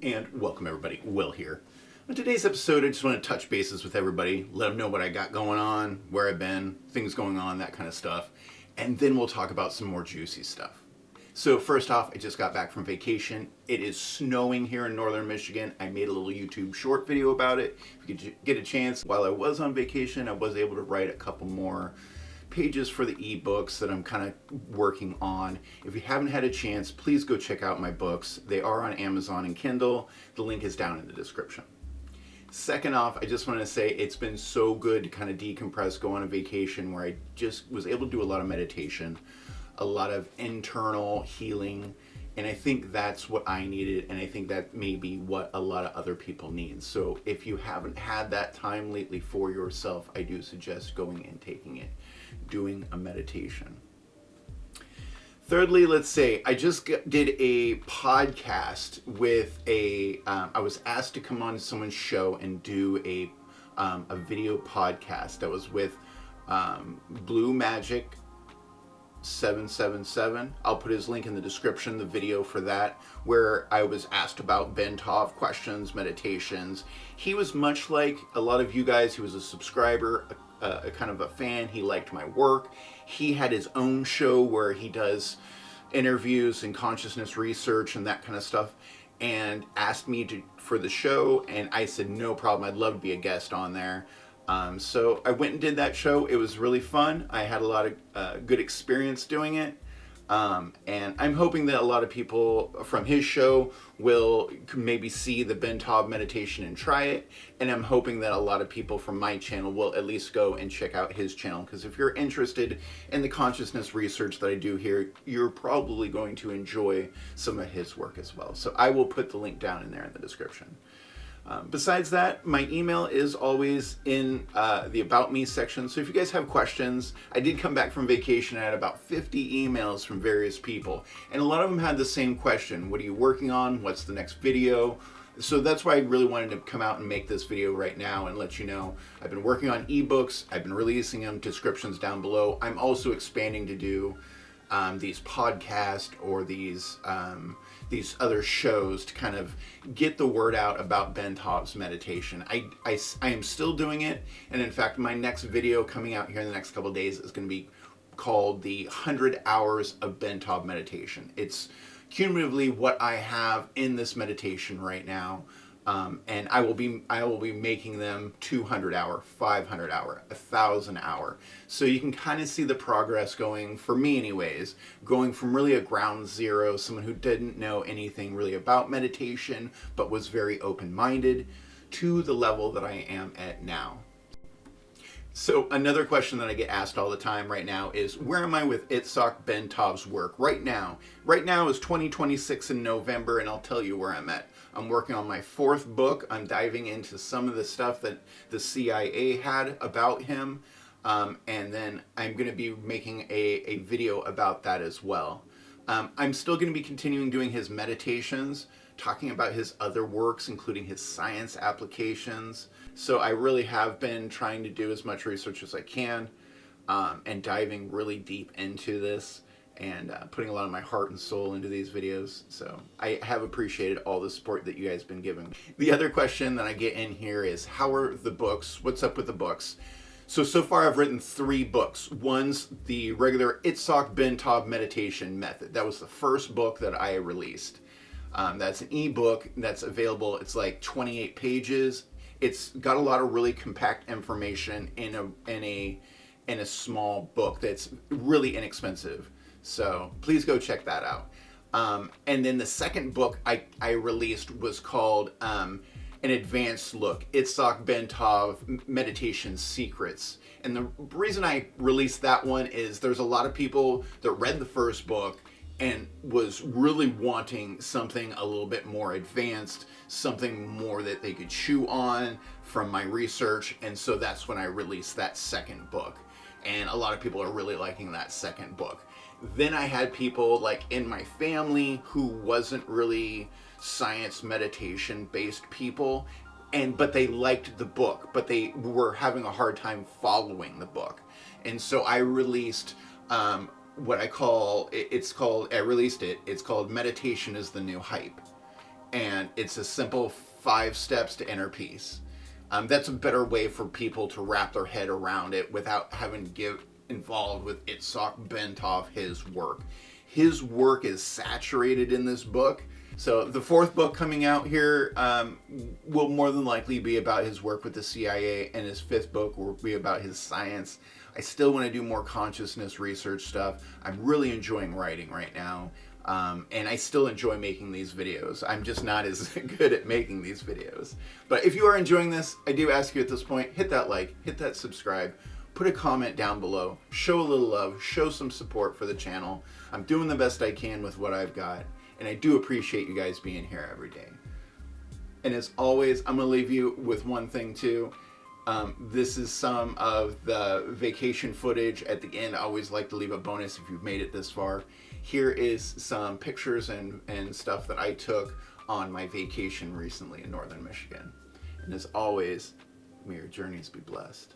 And welcome everybody, Will here. On today's episode, I just want to touch bases with everybody, let them know what I got going on, where I've been, things going on, that kind of stuff. And then we'll talk about some more juicy stuff. So first off, I just got back from vacation. It is snowing here in northern Michigan. I made a little YouTube short video about it. If you could get a chance, while I was on vacation, I was able to write a couple more pages for the ebooks that I'm kind of working on. If you haven't had a chance, please go check out my books. They are on Amazon and Kindle. The link is down in the description. Second off, I just want to say it's been so good to kind of decompress, go on a vacation where I just was able to do a lot of meditation, a lot of internal healing, and I think that's what I needed, and I think that may be what a lot of other people need. So if you haven't had that time lately for yourself, I do suggest going and taking it, doing a meditation. Thirdly, let's say I just did a podcast with I was asked to come on someone's show and do a video podcast that was with Blue Magic 777. I'll put his link in the description, the video for that, where I was asked about Bentov questions, meditations. He was much like a lot of you guys. He was a subscriber, a kind of a fan. He liked my work. He had his own show where he does interviews and consciousness research and that kind of stuff, and asked me for the show, and I said no problem, I'd love to be a guest on there. So I went and did that show. It was really fun. I had a lot of good experience doing it. And I'm hoping that a lot of people from his show will maybe see the Bentov meditation and try it. And I'm hoping that a lot of people from my channel will at least go and check out his channel. Because if you're interested in the consciousness research that I do here, you're probably going to enjoy some of his work as well. So I will put the link down in there in the description. Besides that, my email is always in the About Me section. So if you guys have questions, I did come back from vacation. I had about 50 emails from various people. And a lot of them had the same question. What are you working on? What's the next video? So that's why I really wanted to come out and make this video right now and let you know. I've been working on ebooks. I've been releasing them, descriptions down below. I'm also expanding to do these podcasts or these other shows to kind of get the word out about Bentov's meditation. I am still doing it, and in fact my next video coming out here in the next couple of days is going to be called the 100 Hours of Bentov Meditation. It's cumulatively what I have in this meditation right now. And I will be making them 200 hour, 500 hour, 1,000 hour. So you can kind of see the progress going, for me anyways, going from really a ground zero, someone who didn't know anything really about meditation, but was very open-minded, to the level that I am at now. So another question that I get asked all the time right now is, where am I with Itzhak Bentov's work right now? Right now is 2026 in November, and I'll tell you where I'm at. I'm working on my 4th book. I'm diving into some of the stuff that the CIA had about him, and then I'm going to be making a video about that as well. I'm still going to be continuing doing his meditations, talking about his other works, including his science applications. So I really have been trying to do as much research as I can, and diving really deep into this, and putting a lot of my heart and soul into these videos. So I have appreciated all the support that you guys have been giving. The other question that I get in here is, how are the books? What's up with the books? So far I've written 3 books. One's the regular Itzhak Bentov Meditation Method. That was the first book that I released. That's an ebook that's available. It's like 28 pages. It's got a lot of really compact information in a small book that's really inexpensive. So please go check that out. And then the second book I released was called An Advanced Look, Itzhak Bentov Meditation Secrets. And the reason I released that one is there's a lot of people that read the first book and was really wanting something a little bit more advanced, something more that they could chew on from my research. And so that's when I released that second book. And a lot of people are really liking that second book. Then I had people like in my family who wasn't really science meditation based people, but they liked the book, but they were having a hard time following the book. And so I released what I call, it's called Meditation is the New Hype. and it's a simple 5 steps to inner peace. That's a better way for people to wrap their head around it without having to get involved with Itzhak Bentov, his work. His work is saturated in this book. So the 4th book coming out here will more than likely be about his work with the CIA, and his 5th book will be about his science. I still want to do more consciousness research stuff. I'm really enjoying writing right now. And I still enjoy making these videos. I'm just not as good at making these videos. But if you are enjoying this, I do ask you at this point, hit that like, hit that subscribe, put a comment down below, show a little love, show some support for the channel. I'm doing the best I can with what I've got, and I do appreciate you guys being here every day. And as always, I'm gonna leave you with one thing too. This is some of the vacation footage at the end. I always like to leave a bonus if you've made it this far. Here is some pictures and stuff that I took on my vacation recently in northern Michigan. And as always, may your journeys be blessed.